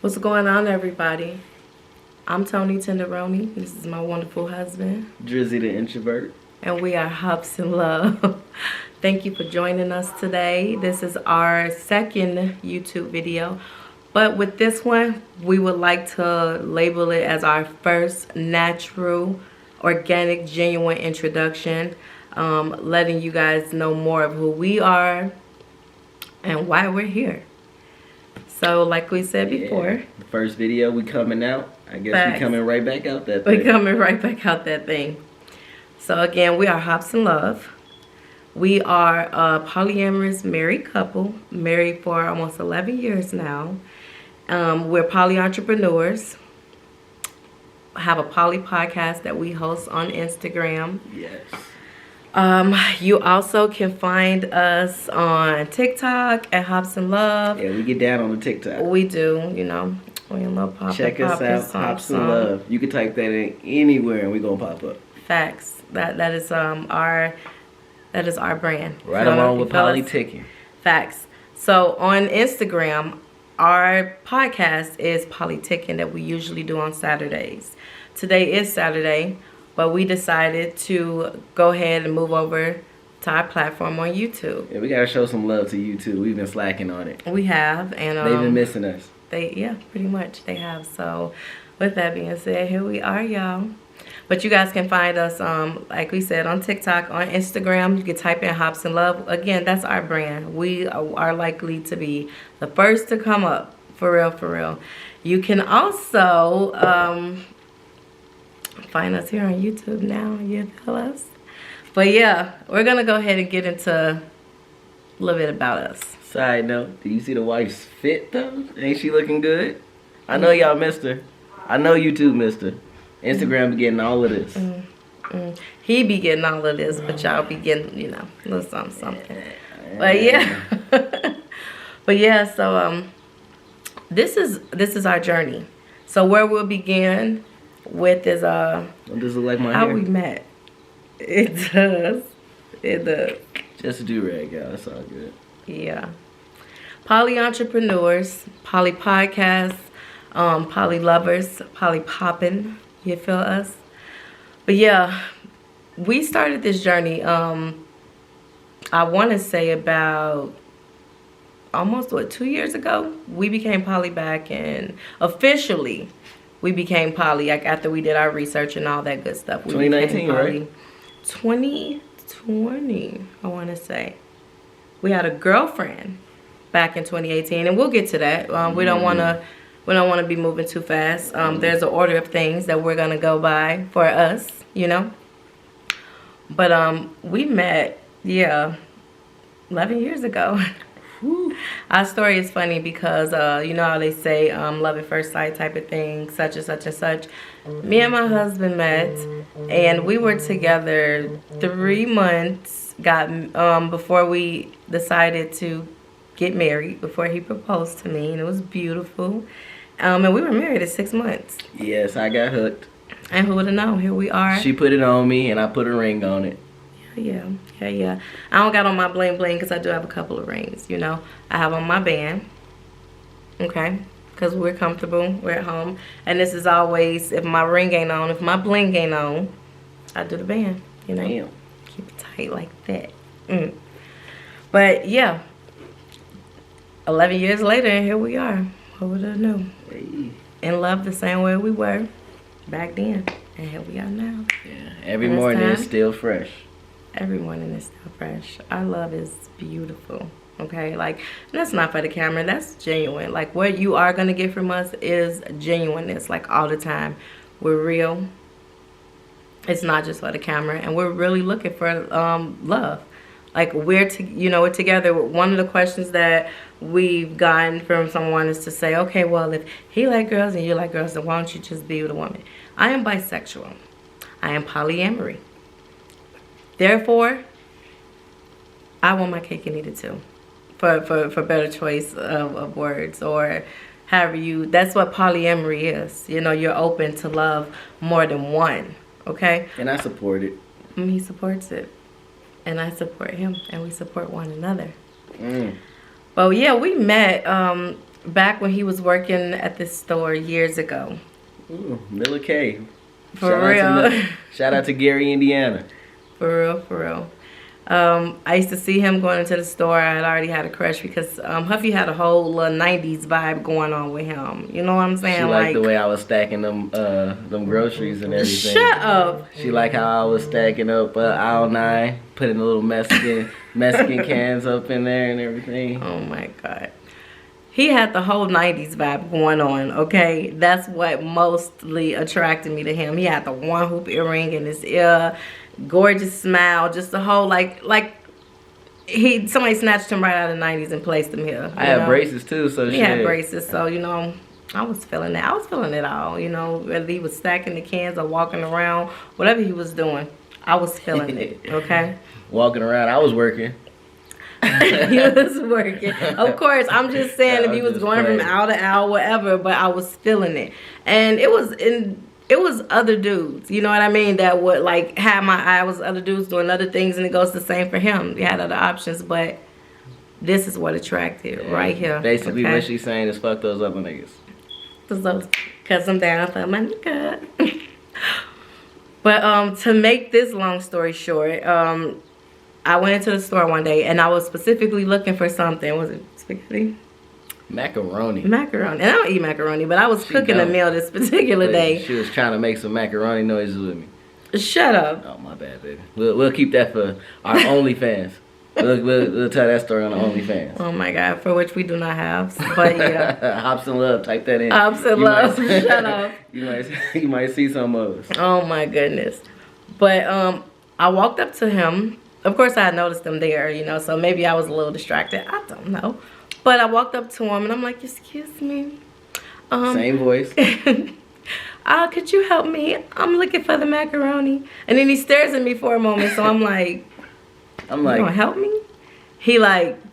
What's going on, everybody? I'm Tony Tenderoni. This is my wonderful husband. Drizzy the introvert. And we are Hobson Love. Thank you for joining us today. This is our second YouTube video. But with this one, we would like to label it as our first natural, organic, genuine introduction. Letting you guys know more of who we are and why we're here. So, like we said before, the first video we coming out. I guess facts. we coming right back out that thing. We coming right back out that thing. So again, we are Hobson Love. We are a polyamorous married couple, married for almost 11 years now. We're poly entrepreneurs. Have a poly podcast that we host on Instagram. Yes. You also can find us on TikTok at Hobson Love. Yeah, we get down on the TikTok. We do, you know. We love pop. Check us out, Hobson Love. You can type that in anywhere and we gonna pop up. Facts. That is our brand. Right along with politicking. Facts. So on Instagram, our podcast is politicking that we usually do on Saturdays. Today is Saturday. But we decided to go ahead and move over to our platform on YouTube. Yeah, we gotta show some love to YouTube. We've been slacking on it. We have, and they've been missing us. Yeah, pretty much they have. So, with that being said, here we are, y'all. But you guys can find us, like we said, on TikTok, on Instagram. You can type in Hobson Love. Again, that's our brand. We are likely to be the first to come up, for real, for real. You can also find us here on YouTube now, you feel us? But yeah, we're gonna go ahead and get into a little bit about us. Side note, do you see the wife's fit though? Ain't she looking good? I know y'all missed her. I know you too missed her. Instagram be getting all of this. He be getting all of this, but y'all be getting, you know, a little something. But yeah. But yeah, so this is our journey. So where we'll begin with is Don't this look like my how hair? we met. It does. It does. Just a do-rag, y'all. That's all good. Yeah. Poly entrepreneurs, poly podcasts, poly lovers, poly poppin'. You feel us? But yeah, we started this journey. I want to say about almost 2 years ago. We became poly back, and officially we became poly like after we did our research and all that good stuff. We 2019, right? 2020, I want to say. We had a girlfriend back in 2018, and we'll get to that. We don't want to be moving too fast. There's an order of things that we're gonna go by for us, you know. But we met, 11 years ago. Our story is funny because you know how they say love at first sight type of thing, such and such and such. Me and my husband met, and we were together 3 months before we decided to get married, before he proposed to me, and it was beautiful. And we were married at 6 months. Yes, I got hooked. And who would have known? Here we are. She put it on me and I put a ring on it. Yeah. I don't got on my bling bling because I do have a couple of rings, you know. I have on my band, okay, because we're comfortable, we're at home. And this is always, if my ring ain't on, if my bling ain't on, I do the band, you know. Damn. Keep it tight like that. But yeah, 11 years later, and here we are. Who would have known? Hey. In love the same way we were back then, and here we are now. Yeah, every morning is still fresh. Every morning is still fresh. Our love is beautiful, okay? Like, that's not for the camera. That's genuine. Like, what you are going to get from us is genuineness, like, all the time. We're real. It's not just for the camera. And we're really looking for love. Like, we're together. One of the questions that we've gotten from someone is to say, okay, well, if he like girls and you like girls, then why don't you just be with a woman? I am bisexual. I am polyamory. Therefore, I want my cake and eat it too. For better choice of words, or however that's what polyamory is. You know, you're open to love more than one, okay? And I support it. He supports it. And I support him, and we support one another. But yeah, we met back when he was working at this store years ago. Ooh, Miller K. For real. Shout out to Gary, Indiana. For real, for real. I used to see him going into the store. I had already had a crush because Huffy had a whole little 90s vibe going on with him. You know what I'm saying? She liked the way I was stacking them groceries and everything. Shut up. She liked how I was stacking up aisle 9, putting the little Mexican cans up in there and everything. Oh my God. He had the whole 90s vibe going on, okay? That's what mostly attracted me to him. He had the one hoop earring in his ear, gorgeous smile, just the whole somebody snatched him right out of the 90s and placed him here. I had braces too, so he had braces, so I was feeling it. I was feeling it all, whether he was stacking the cans or walking around, whatever he was doing, I was feeling it, okay? Walking around, I was working. He was working. Of course, I'm just saying if he was going from hour to hour, whatever, but I was feeling it. And it was other dudes, you know what I mean, that would have my eye. Was other dudes doing other things, and it goes the same for him. He had other options, but this is what attracted right here. Basically, what she's saying is fuck those other niggas. Cause I'm down for my nigga. But to make this long story short, I went into the store one day and I was specifically looking for something. Was it spaghetti? Macaroni. And I don't eat macaroni, but I was cooking a meal this particular day. She was trying to make some macaroni noises with me. Shut up. Oh, my bad, baby. We'll keep that for our OnlyFans. We'll tell that story on the OnlyFans. Oh my God, for which we do not have. But yeah. Hobson Love, type that in. Hobson Love, shut up. You might see some of us. Oh my goodness. But I walked up to him. Of course, I had noticed him there, so maybe I was a little distracted. I don't know. But I walked up to him and I'm like, excuse me. Same voice. Could you help me? I'm looking for the macaroni. And then he stares at me for a moment, so I'm like, you gonna help me? He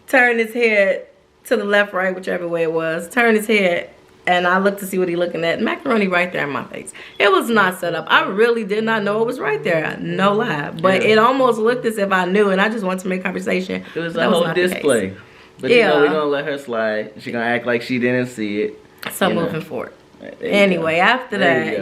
turned his head to the left, right, whichever way it was. Turned his head, and I looked to see what he looking at. Macaroni right there in my face. It was not set up. I really did not know it was right there. No lie. But it almost looked as if I knew, and I just wanted to make conversation. It was a whole display. But we're gonna let her slide. She's gonna act like she didn't see it. So moving forward. Anyway, after that,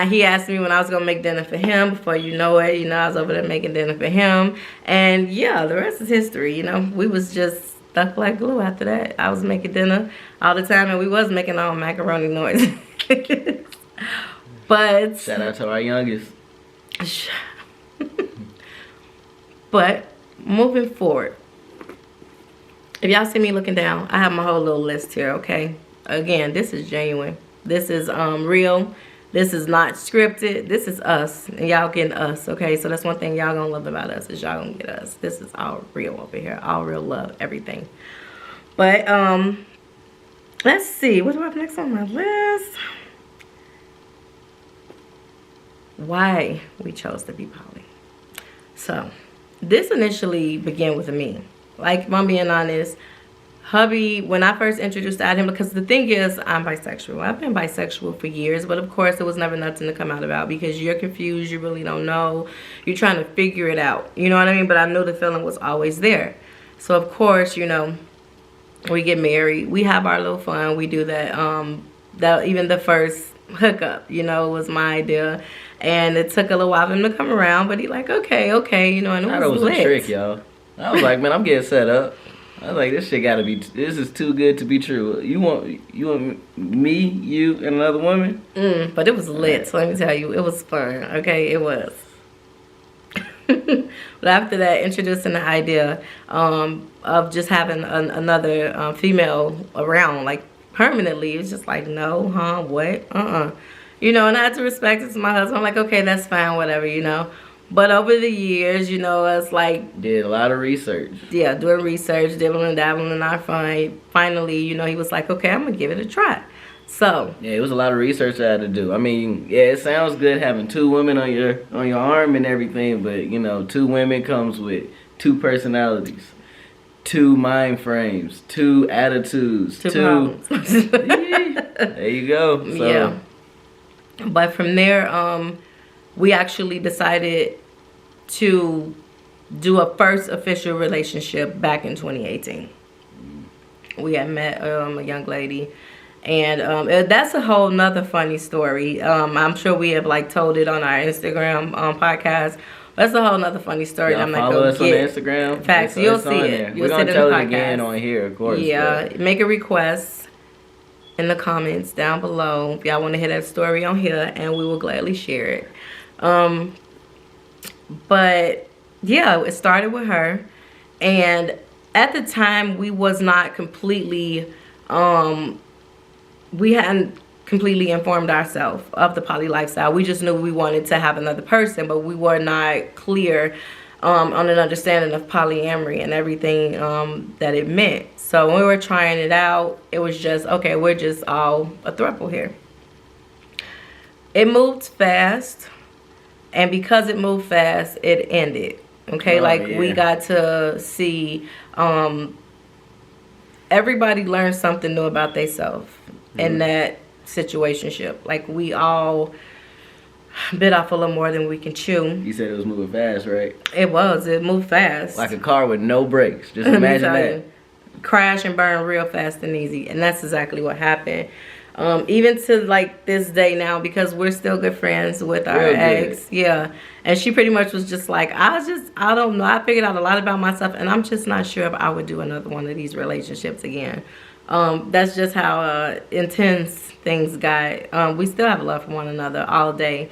he asked me when I was gonna make dinner for him. Before you know it, I was over there making dinner for him. And yeah, the rest is history. We was just stuck like glue after that. I was making dinner all the time, and we was making our own macaroni noise. But shout out to our youngest. But moving forward, if y'all see me looking down, I have my whole little list here, okay? Again, this is genuine. This is real. This is not scripted. This is us, and y'all getting us, okay? So that's one thing y'all gonna love about us, is y'all gonna get us. This is all real over here. All real love, everything. But let's see. What do I have next on my list? Why we chose to be poly. So this initially began with me. If I'm being honest, hubby, when I first introduced him, because the thing is, I'm bisexual. I've been bisexual for years, but of course, it was never nothing to come out about because you're confused, you really don't know. You're trying to figure it out. You know what I mean? But I knew the feeling was always there. So, of course, we get married. We have our little fun. We do that. Even the first hookup, was my idea. And it took a little while for him to come around, but he okay, and it was lit. A trick, y'all. I was like, man, I'm getting set up. I was like, this shit gotta be, this is too good to be true. You want me, you, and another woman? But it was lit, so let me tell you, it was fun, okay? It was. But after that, introducing the idea of just having another female around, permanently, it's just no, what, and I had to respect it to my husband. I'm like, okay, that's fine, whatever, But over the years, it's did a lot of research. Yeah, doing research, dibbling and dabbling in our fun. Finally, he was like, okay, I'm going to give it a try. So. Yeah, it was a lot of research I had to do. I mean, yeah, it sounds good having 2 women on your arm and everything, but, 2 women comes with 2 personalities, 2 mind frames, 2 attitudes, 2 problems. There you go. So. Yeah. But from there, we actually decided to do a first official relationship back in 2018. We had met a young lady. And that's a whole nother funny story. I'm sure we have like told it on our Instagram podcast. That's a whole nother funny story. Y'all I'm not follow gonna us on Instagram. Facts. You'll see it. We're gonna tell it again on here, of course. Yeah, make a request in the comments down below if y'all want to hear that story on here, and we will gladly share it. But yeah, it started with her, and at the time we was not completely we hadn't completely informed ourselves of the poly lifestyle. We just knew we wanted to have another person, but we were not clear on an understanding of polyamory and everything that it meant. So when we were trying it out, it was just, okay, we're just all a throuple here. It moved fast, and because it moved fast, it ended. Okay, we got to see everybody learn something new about themselves in that situationship. Like, we all bit off a little more than we can chew. You said it was moving fast, right? It moved fast. Like a car with no brakes. Just imagine that. Crash and burn real fast and easy. And that's exactly what happened. Even to like this day now, because we're still good friends with our ex. Yeah. And she pretty much was just like, I don't know. I figured out a lot about myself, and I'm just not sure if I would do another one of these relationships again. That's just how intense things got. We still have love for one another all day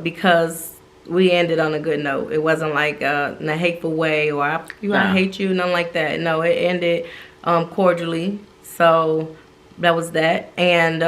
because we ended on a good note. It wasn't like in a hateful way or I hate you, nothing like that. No, it ended cordially. So that was that. And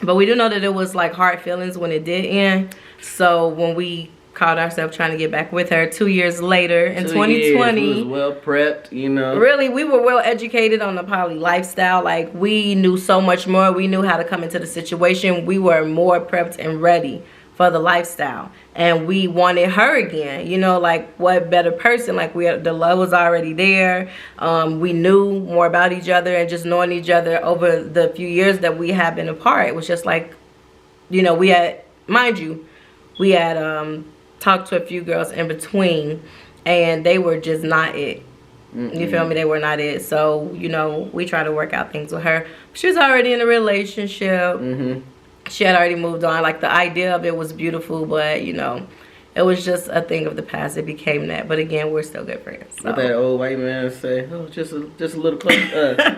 but we do know that it was like hard feelings when it did end. So when we caught ourselves trying to get back with her 2 years later in 2020. We was well prepped, you know. Really, we were well educated on the poly lifestyle. Like, we knew so much more. We knew how to come into the situation. We were more prepped and ready for the lifestyle. And we wanted her again. You know, like, what better person? Like, the love was already there. We knew more about each other, and just knowing each other over the few years that we had been apart. It was just like, you know, we had, mind you, we had talked to a few girls in between, and they were just not it. You feel me? They were not it. So, you know, we tried to work out things with her. She was already in a relationship. She had already moved on. Like, the idea of it was beautiful, but, you know, it was just a thing of the past. It became that. But again, we're still good friends. So. What that old white man say? Oh, just a little close,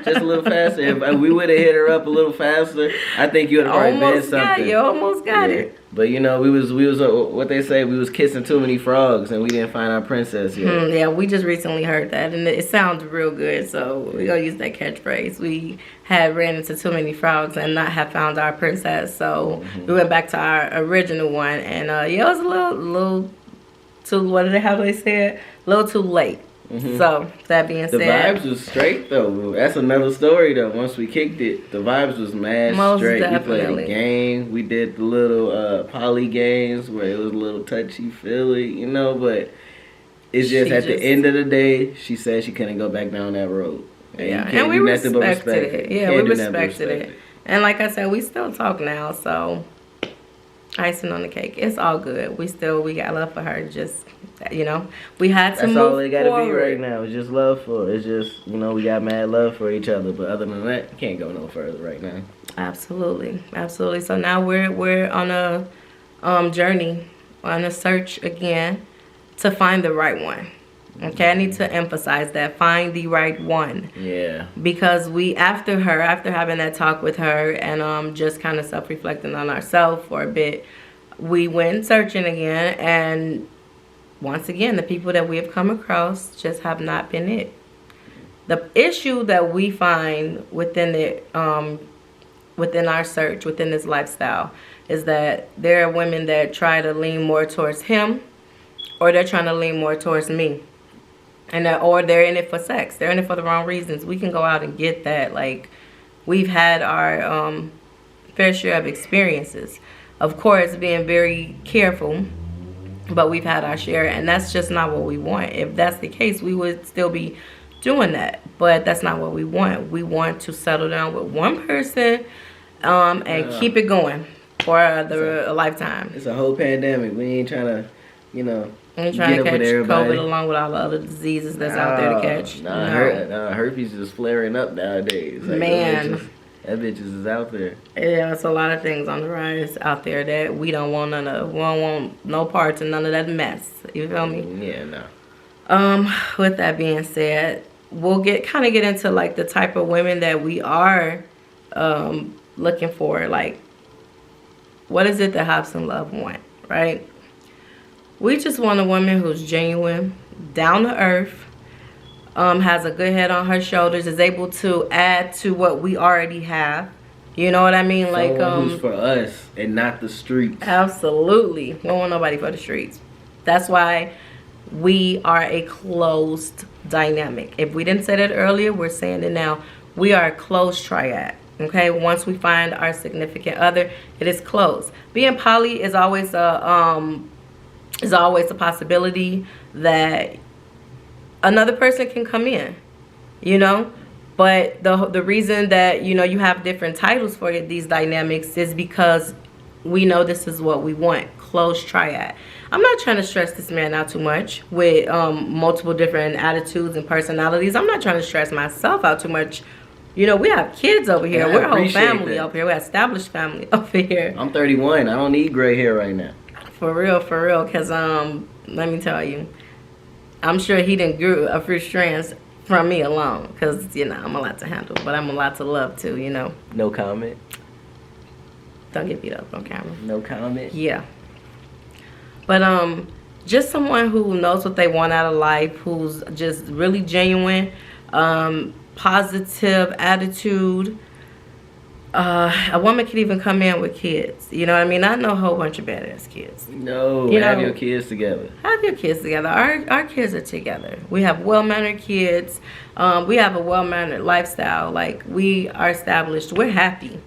just a little faster. If we would have hit her up a little faster, I think you would have already been something. You almost got it. But you know, we was what they say, we was kissing too many frogs, and we didn't find our princess yet. Yeah, we just recently heard that, and it sounds real good. So we're gonna use that catchphrase. We had ran into too many frogs and not have found our princess. So we went back to our original one, and yeah, it was a little too. How do they say it? A little too late. So that being said, the vibes was straight though. That's another story though. Once we kicked it, the vibes was mad straight. Definitely. We played a game. We did the little poly games where it was a little touchy feely, you know. But it's just at the end of the day, she said she couldn't go back down that road. And we respected it. Yeah, we respected it. And like I said, we still talk now. So icing on the cake. It's all good. We got love for her. Just, you know, we had to move forward. That's all it gotta be right now. It's just love for her. It's just, you know, we got mad love for each other. But other than that, can't go no further right now. Absolutely. Absolutely. So now we're on a journey, on a search again to find the right one. Okay, I need to emphasize that. Find the right one. Yeah. Because after having that talk with her and just kind of self-reflecting on ourselves for a bit, we went searching again, and once again, the people that we have come across just have not been it. The issue that we find within our search, within this lifestyle, is that there are women that try to lean more towards him, or they're trying to lean more towards me. Or they're in it for sex. They're in it for the wrong reasons. We can go out and get that. Like, we've had our fair share of experiences. Of course, being very careful, but we've had our share, and that's just not what we want. If that's the case, we would still be doing that, but that's not what we want. We want to settle down with one person and keep it going for a lifetime. It's a whole pandemic. We ain't trying to you know, And trying get to up with catch everybody. COVID along with all the other diseases that's out there to catch. Nah, herpes is flaring up nowadays. Like, Man. that bitches is out there. Yeah, it's a lot of things on the rise out there that we don't want none of. We don't want no parts in none of that mess. You feel me? Yeah, no. With that being said, we'll kind of get into like the type of women that we are looking for. Like, what is it that Hobson Love want, right? We just want a woman who's genuine, down to earth, has a good head on her shoulders, is able to add to what we already have. You know what I mean? Someone like who's for us and not the streets. Absolutely. We don't want nobody for the streets. That's why we are a closed dynamic. If we didn't say that earlier, we're saying it now. We are a closed triad. Okay, once we find our significant other, it is closed. Being poly is always a possibility that another person can come in, you know. But the reason that, you know, you have different titles for these dynamics is because we know this is what we want. Closed triad. I'm not trying to stress this man out too much with multiple different attitudes and personalities. I'm not trying to stress myself out too much. You know, we have kids over here. We're a whole family over here. We're an established family over here. I'm 31. I don't need gray hair right now. For real. Because, let me tell you, I'm sure he didn't grew a few strands from me alone. Because, you know, I'm a lot to handle. But I'm a lot to love, too, you know. No comment. Don't get beat up on camera. No comment. Yeah. But, just someone who knows what they want out of life. Who's just really genuine. Positive attitude. A woman could even come in with kids. You know what I mean? I know a whole bunch of badass kids. No, you have know, your kids together. Have your kids together. Our kids are together. We have well-mannered kids. We have a well-mannered lifestyle. Like, we are established. We're happy.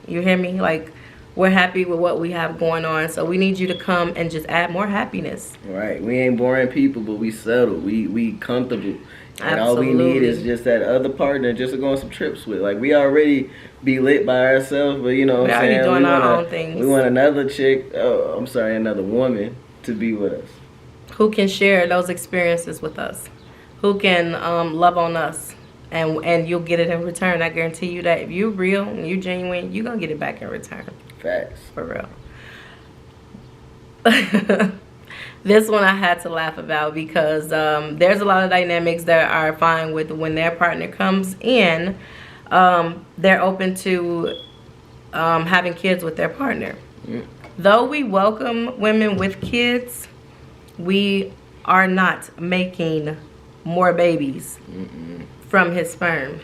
You hear me? Like, we're happy with what we have going on. So we need you to come and just add more happiness. Right. We ain't boring people, but we settled. We comfortable. And Absolutely. all we need is just that other partner just to go on some trips with. Like, we already be lit by ourselves, but you know what I'm saying? Doing our own things. We want another chick, another woman to be with us. Who can share those experiences with us. Who can love on us. And you'll get it in return. I guarantee you that if you're real and you're genuine, you're going to get it back in return. Facts. For real. This one I had to laugh about because there's a lot of dynamics that are fine with when their partner comes in. They're open to having kids with their partner. Though we welcome women with kids, we are not making more babies from his sperm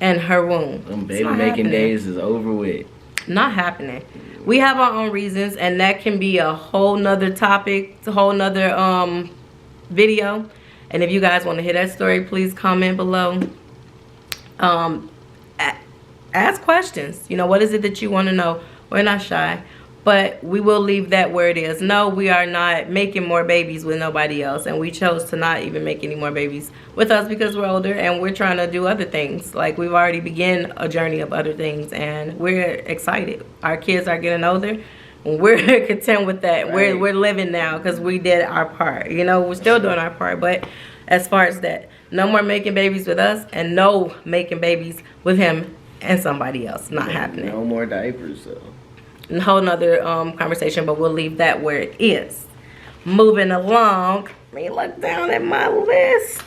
and her womb. Baby making days is over with. Not happening. We have our own reasons, and that can be a whole nother topic, a whole nother video. And if you guys want to hear that story, please comment below. Ask questions. You know, what is it that you want to know? We're not shy, but we will leave that where it is. No, we are not making more babies with nobody else, and we chose to not even make any more babies with us because we're older and we're trying to do other things. Like, we've already begun a journey of other things, and we're excited. Our kids are getting older, and we're content with that. Right. We're living now because we did our part. You know, we're still doing our part, but as far as that, no more making babies with us, and no making babies with him and somebody else. Not happening. No more diapers, though. A whole nother conversation, but we'll leave that where it is. Moving along, let me look down at my list.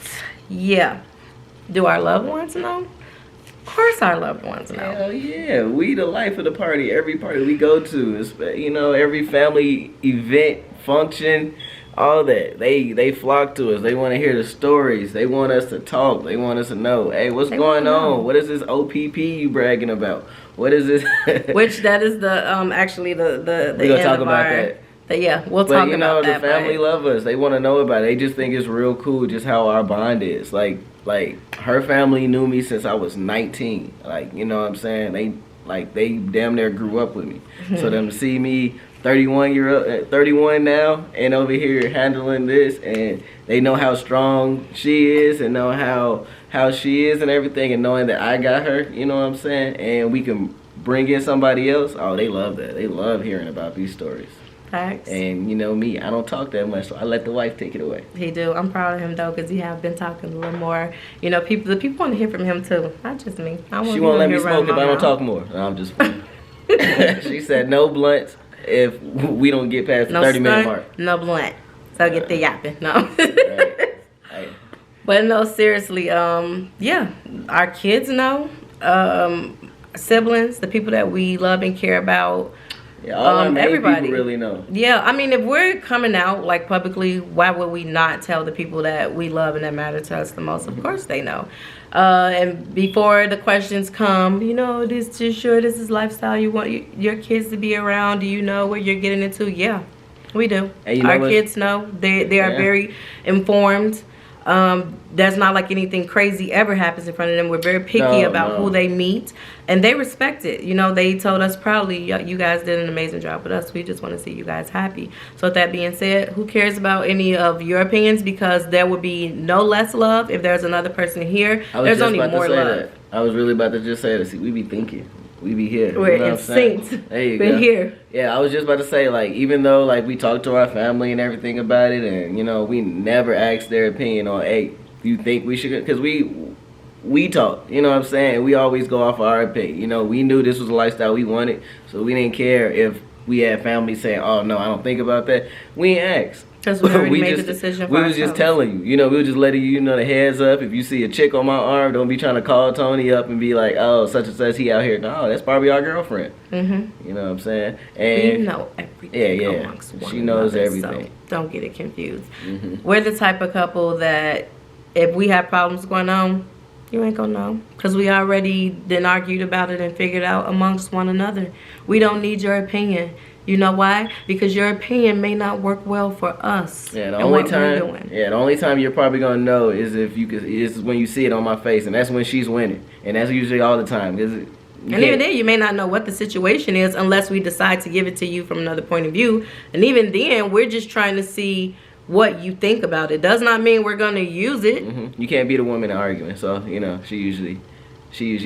Yeah. Do our loved ones know? Of course our loved ones know. Hell yeah. We the life of the party. Every party we go to, you know, every family event, function, all that. They flock to us. They want to hear the stories. They want us to talk. They want us to know, hey, what's going on? What is this OPP you bragging about? What is this? Which that is the actually the we're gonna end talk of about our, that. Yeah, we'll but talk you about know, that. The family love us. They want to know about it. They just think it's real cool just how our bond is. Like her family knew me since I was 19. Like, you know what I'm saying? They damn near grew up with me. So them to see me 31 now and over here handling this, and they know how strong she is and know how she is and everything, and knowing that I got her, you know what I'm saying? And we can bring in somebody else. Oh, they love that. They love hearing about these stories. Facts. And you know me, I don't talk that much, so I let the wife take it away. He do. I'm proud of him though, because he have been talking a little more. You know, the people want to hear from him too, not just me. She won't let me smoke if I don't talk more. No, I'm just playing. She said no blunts if we don't get past the 30-minute mark. No blunt. So get the yapping. No. Right. But no, seriously, yeah, our kids know, siblings, the people that we love and care about. Yeah, all our main everybody people really know. Yeah, I mean, if we're coming out like publicly, why would we not tell the people that we love and that matter to us the most? Of course they know. And before the questions come, you know, this is lifestyle you want your kids to be around? Do you know what you're getting into? Yeah, we do. And you know our kids know. They are very informed. There's not like anything crazy ever happens in front of them. We're very picky about who they meet, and they respect it. You know, they told us proudly, you guys did an amazing job with us. We just want to see you guys happy. So with that being said, who cares about any of your opinions? Because there would be no less love if there's another person here. There's only more love. I was really about to just say that. See, we be thinking. We be here. We're instinct. There you We're go. here. Yeah, I was just about to say, like, even though, like, we talk to our family and everything about it, and, you know, we never ask their opinion on, hey, you think we should, because we talk, you know what I'm saying? We always go off of our opinion. You know, we knew this was a lifestyle we wanted, so we didn't care if we had family saying, oh, no, I don't think about that. We ain't asked. Because we already made the decision for ourselves. We was just telling you. You know, we were just letting you know the heads up. If you see a chick on my arm, don't be trying to call Tony up and be like, oh, such and such, he out here. No, that's probably our girlfriend. Mm-hmm. You know what I'm saying? And we know everything amongst one she knows another, everything. So don't get it confused. Mm-hmm. We're the type of couple that if we have problems going on, you ain't gonna know. Because we already then argued about it and figured out amongst one another. We don't need your opinion. You know why? Because your opinion may not work well for us. Yeah, the only time you're probably gonna know is is when you see it on my face, and that's when she's winning, and that's usually all the time. And even then, you may not know what the situation is unless we decide to give it to you from another point of view. And even then, we're just trying to see what you think about it. Does not mean we're gonna use it. Mm-hmm. You can't beat a woman in an argument, so you know she usually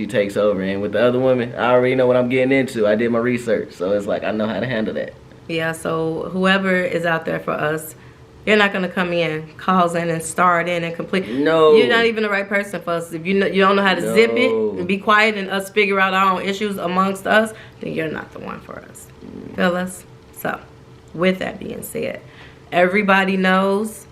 takes over. And with the other women, I already know what I'm getting into. I did my research, so it's like I know how to handle that. Yeah, so whoever is out there for us, you're not gonna come in, calls in, and start in and complete. No, you're not even the right person for us. If you don't know how to zip it and be quiet and us figure out our own issues amongst us, then you're not the one for us. Feel us? So, with that being said, everybody knows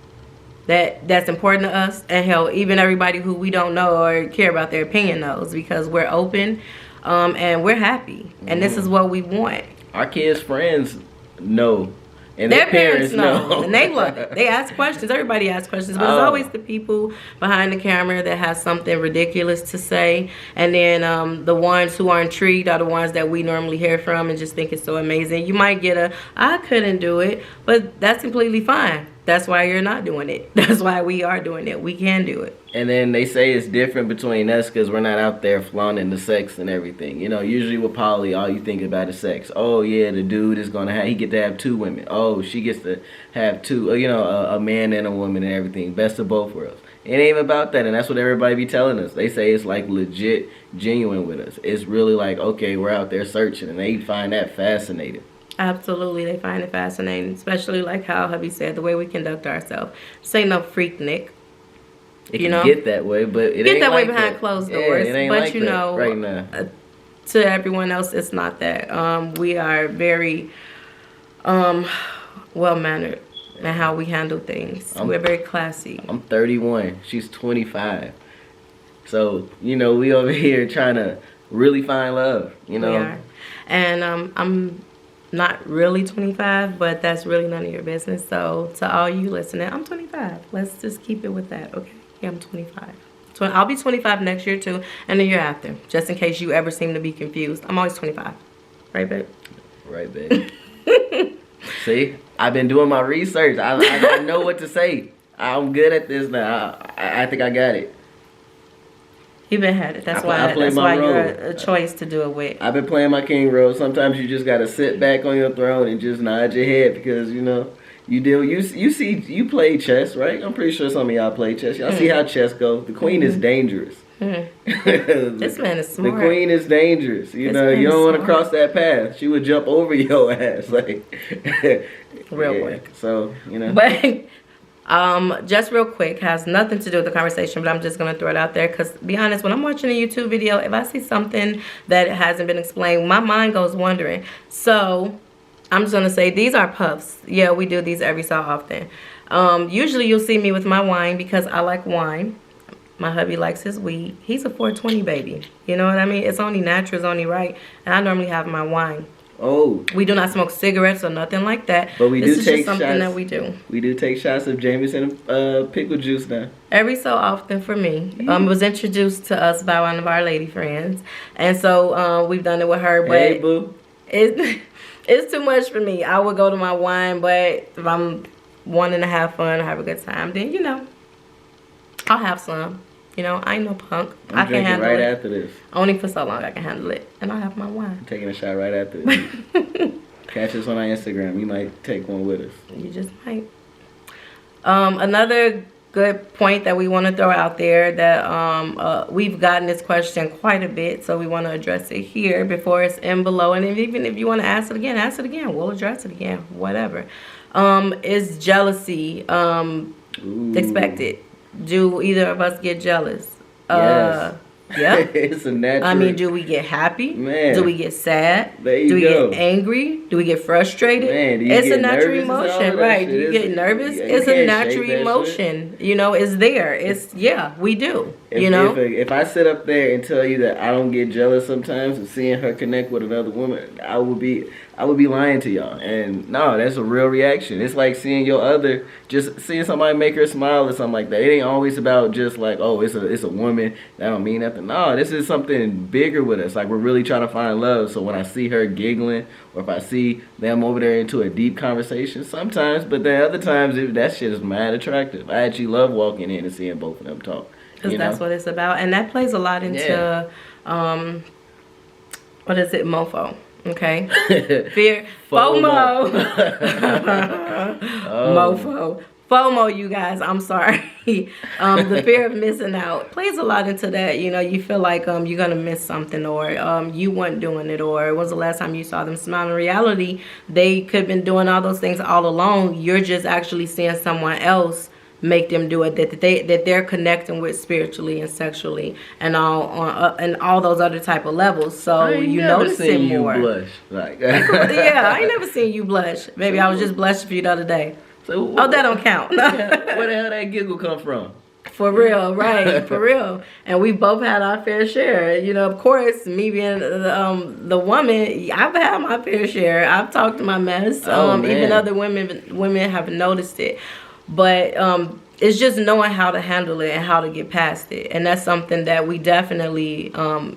that's important to us, and hell, even everybody who we don't know or care about their opinion knows, because we're open and we're happy, and this is what we want. Our kids' friends know, and their parents know, and they love it. They ask questions. Everybody asks questions, but it's always the people behind the camera that has something ridiculous to say, and then the ones who are intrigued are the ones that we normally hear from and just think it's so amazing. You might get I couldn't do it, but that's completely fine. That's why you're not doing it. That's why we are doing it. We can do it. And then they say it's different between us because we're not out there flaunting the sex and everything. You know, usually with poly, all you think about is sex. Oh, yeah, the dude is going to he get to have 2 women. Oh, she gets to have 2, you know, a man and a woman and everything. Best of both worlds. It ain't even about that, and that's what everybody be telling us. They say it's like legit genuine with us. It's really like, okay, we're out there searching, and they find that fascinating. Absolutely, they find it fascinating, especially like how hubby said, the way we conduct ourselves. This ain't no Freaknik. It can get that way, but it get ain't that way like behind that. closed doors. It ain't but like you that know, right now. To everyone else, it's not that. We are very well mannered in how we handle things. We're very classy. I'm 31. She's 25. So you know, we over here trying to really find love. You know, we are. And I'm not really 25, but that's really none of your business. So to all you listening, I'm 25. Let's just keep it with that, okay? Yeah, I'm 25. I'll be 25 next year too, and the year after, just in case you ever seem to be confused. I'm always 25. Right, babe? Right, babe. See, I've been doing my research. I know what to say. I'm good at this now. I think I got it. You've been had it. That's why you're a choice to do it with. I've been playing my king role. Sometimes you just gotta sit back on your throne and just nod your head because you know you play chess, right? I'm pretty sure some of y'all play chess. Y'all see how chess go. The queen is dangerous. This man is smart. The queen is dangerous. You know, you don't want to cross that path. She would jump over your ass, like real quick. So, you know. But just real quick, has nothing to do with the conversation, but I'm just gonna throw it out there because, be honest, when I'm watching a YouTube video, if I see something that hasn't been explained, my mind goes wandering. So I'm just gonna say these are puffs. Yeah, we do these every so often. Usually you'll see me with my wine because I like wine. My hubby likes his weed. He's a 420 baby. You know what I mean? It's only natural, it's only right. And I normally have my wine. Oh. We do not smoke cigarettes or nothing like that. But we do take just something shots. That we do. We do take shots of Jameson pickle juice now. Every so often for me. It was introduced to us by one of our lady friends. And so we've done it with her. But hey, boo. It's too much for me. I would go to my wine, but if I'm wanting to have fun, have a good time, then, you know, I'll have some. You know, I ain't no punk. I can handle right it. After this. Only for so long I can handle it. And I'll have my wine. I'm taking a shot right after this. Catch us on our Instagram. You might take one with us. You just might. Another good point that we want to throw out there that we've gotten this question quite a bit, so we want to address it here before it's in below. And even if you want to ask it again. We'll address it again. Whatever. Is jealousy expected? Do either of us get jealous? Yes. Yeah. It's a natural. I mean, do we get happy? Man. Do we get sad? There you do we go. get angry? Do we get frustrated? Man, do you it's get a natural nervous emotion, right? Do you get nervous? It's a natural emotion. You know, it's there. It's we do. If I sit up there and tell you that I don't get jealous sometimes of seeing her connect with another woman, I would be lying to y'all. And no, that's a real reaction. It's like seeing just seeing somebody make her smile or something like that. It ain't always about just like, oh, it's a woman. That don't mean nothing. No, this is something bigger with us. Like, we're really trying to find love. So when I see her giggling, or if I see them over there into a deep conversation, sometimes, but then other times that shit is mad attractive. I actually love walking in and seeing both of them talk. Because that's what it's about. And that plays a lot into, what is it, mofo. Okay? Fear. FOMO. Mofo. FOMO, you guys. I'm sorry. The fear of missing out plays a lot into that. You know, you feel like you're going to miss something, or you weren't doing it, or it was the last time you saw them smile. In reality, they could have been doing all those things all along. You're just actually seeing someone else make them do it that they're connecting with spiritually and sexually and all those other type of levels. So you notice it more. You blush. Like. Yeah, I ain't never seen you blush. Baby, I was just blushing for you the other day. So that don't count. Where the hell that giggle come from? For real, right? For real. And we both had our fair share. You know, of course, me being the woman, I've had my fair share. I've talked to my mess. Even other women have noticed it. But it's just knowing how to handle it and how to get past it. And that's something that we definitely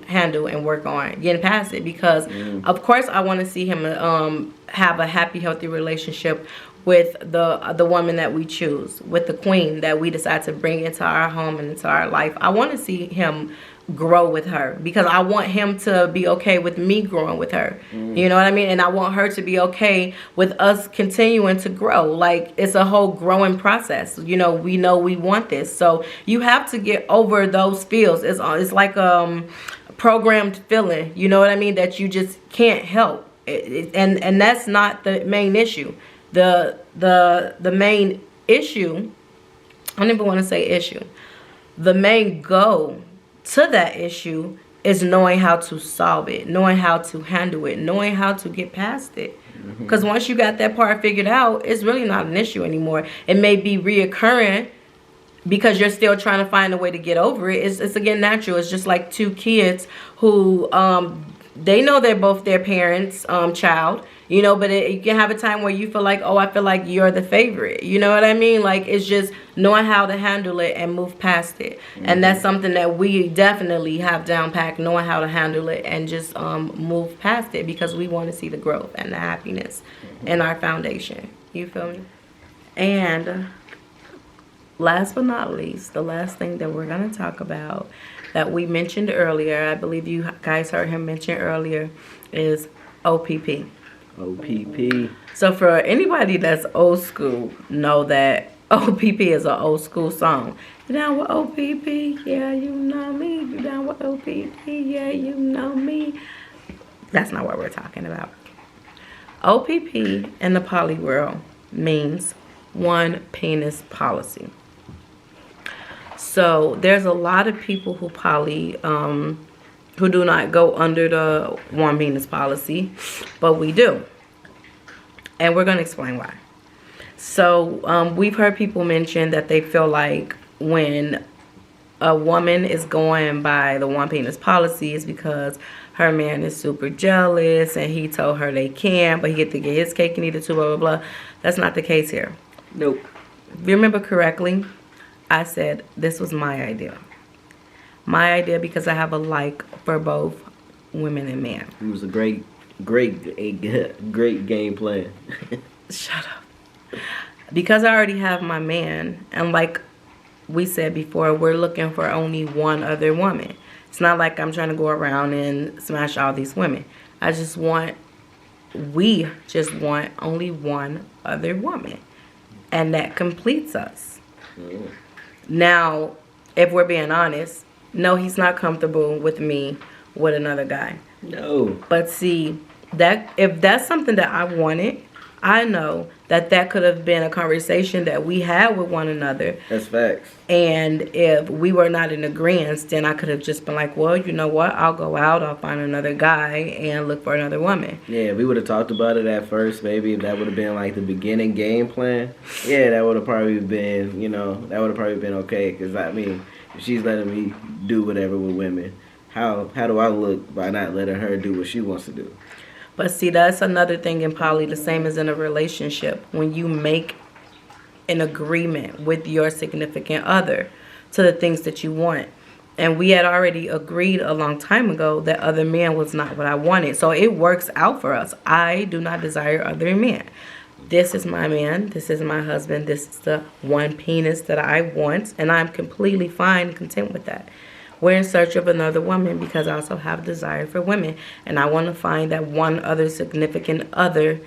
handle and work on, getting past it. Because, of course, I want to see him have a happy, healthy relationship with the woman that we choose, with the queen that we decide to bring into our home and into our life. I want to see him grow with her, because I want him to be okay with me growing with her. You know what I mean? And I want her to be okay with us continuing to grow. Like, it's a whole growing process. You know we want this. So you have to get over those feels. It's like programmed feeling, you know what I mean, that you just can't help. And that's not the main issue. The main issue, I don't even want to say issue. The main goal to that issue is knowing how to solve it, knowing how to handle it, knowing how to get past it. Because once you got that part figured out, it's really not an issue anymore. It may be reoccurring because you're still trying to find a way to get over it. It's again natural. It's just like two kids who they know they're both their parents' child. You know, but you can have a time where you feel like, oh, I feel like you're the favorite. You know what I mean? Like, it's just knowing how to handle it and move past it. And that's something that we definitely have down packed, knowing how to handle it and just move past it, because we want to see the growth and the happiness in our foundation. You feel me? And last but not least, the last thing that we're going to talk about that we mentioned earlier, I believe you guys heard him mention earlier, is OPP. OPP. So for anybody that's old school, know that OPP is an old school song. You down with OPP? Yeah, you know me. You down with OPP? Yeah, you know me. That's not what we're talking about. OPP in the poly world means one penis policy. So there's a lot of people who poly, who do not go under the one penis policy, but we do. And we're going to explain why. So we've heard people mention that they feel like when a woman is going by the one penis policy is because her man is super jealous and he told her they can, but he get to get his cake and eat it too, blah, blah, blah. That's not the case here. Nope. If you remember correctly, I said this was my idea. My idea because I have a like for both women and men. It was a great game plan. Shut up. Because I already have my man, and like we said before, we're looking for only one other woman. It's not like I'm trying to go around and smash all these women. We just want only one other woman. And that completes us. Mm. Now, if we're being honest, no, he's not comfortable with me with another guy. No. But see, that if that's something that I wanted, I know that could have been a conversation that we had with one another. That's facts. And if we were not in agreement, then I could have just been like, well, you know what? I'll go out, I'll find another guy and look for another woman. Yeah, we would have talked about it at first, maybe if that would have been like the beginning game plan. Yeah, that would have probably been, that would have probably been okay. Because, I mean, if she's letting me do whatever with women, how do I look by not letting her do what she wants to do? But see, that's another thing in poly, the same as in a relationship. When you make an agreement with your significant other to the things that you want. And we had already agreed a long time ago that other men was not what I wanted. So it works out for us. I do not desire other men. This is my man. This is my husband. This is the one penis that I want. And I'm completely fine and content with that. We're in search of another woman because I also have desire for women. And I want to find that one other significant other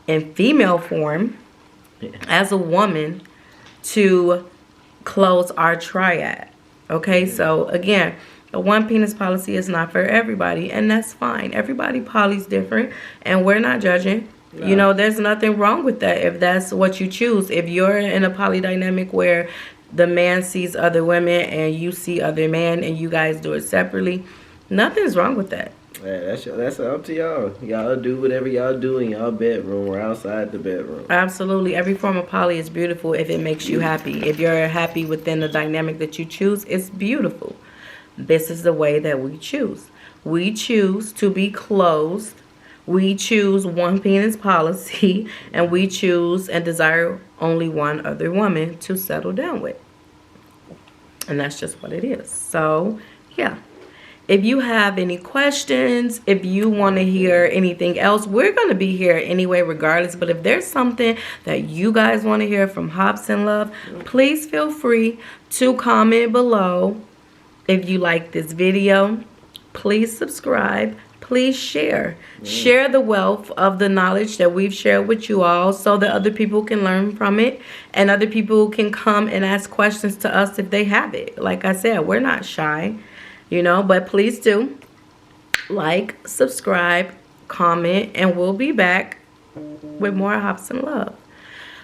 in female form as a woman to close our triad. Okay, so again, the one penis policy is not for everybody, and that's fine. Everybody poly's different, and we're not judging. No. There's nothing wrong with that if that's what you choose. If you're in a poly dynamic where the man sees other women and you see other men and you guys do it separately, nothing's wrong with that. Yeah, that's up to y'all. Y'all do whatever y'all do in y'all bedroom or outside the bedroom. Absolutely. Every form of poly is beautiful if it makes you happy. If you're happy within the dynamic that you choose, it's beautiful. This is the way that we choose. We choose to be closed. We choose one penis policy, and we choose and desire only one other woman to settle down with. And that's just what it is. So, yeah. If you have any questions, if you want to hear anything else, we're going to be here anyway regardless. But if there's something that you guys want to hear from Hobson Love, please feel free to comment below. If you like this video, please subscribe. Please share. Share the wealth of the knowledge that we've shared with you all so that other people can learn from it and other people can come and ask questions to us if they have it. Like I said, we're not shy, but please do like, subscribe, comment, and we'll be back with more Hobson Love.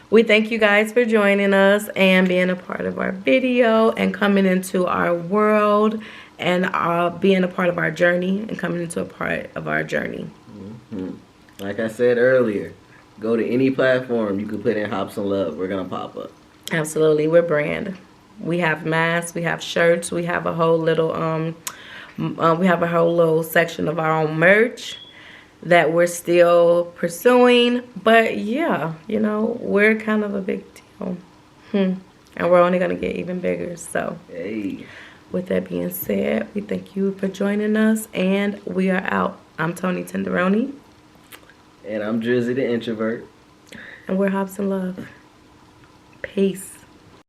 We thank you guys for joining us and being a part of our video and coming into our world and being a part of our journey and coming into a part of our journey. Mm-hmm. Like I said earlier, go to any platform you can put in Hobson Love. We're going to pop up. Absolutely. We're brand. We have masks. We have shirts. We have a whole little section of our own merch that we're still pursuing. But yeah, we're kind of a big deal. And we're only going to get even bigger. So, hey. With that being said, we thank you for joining us, and we are out. I'm Tony Tenderoni. And I'm Drizzy the Introvert. And we're Hobson Love. Peace.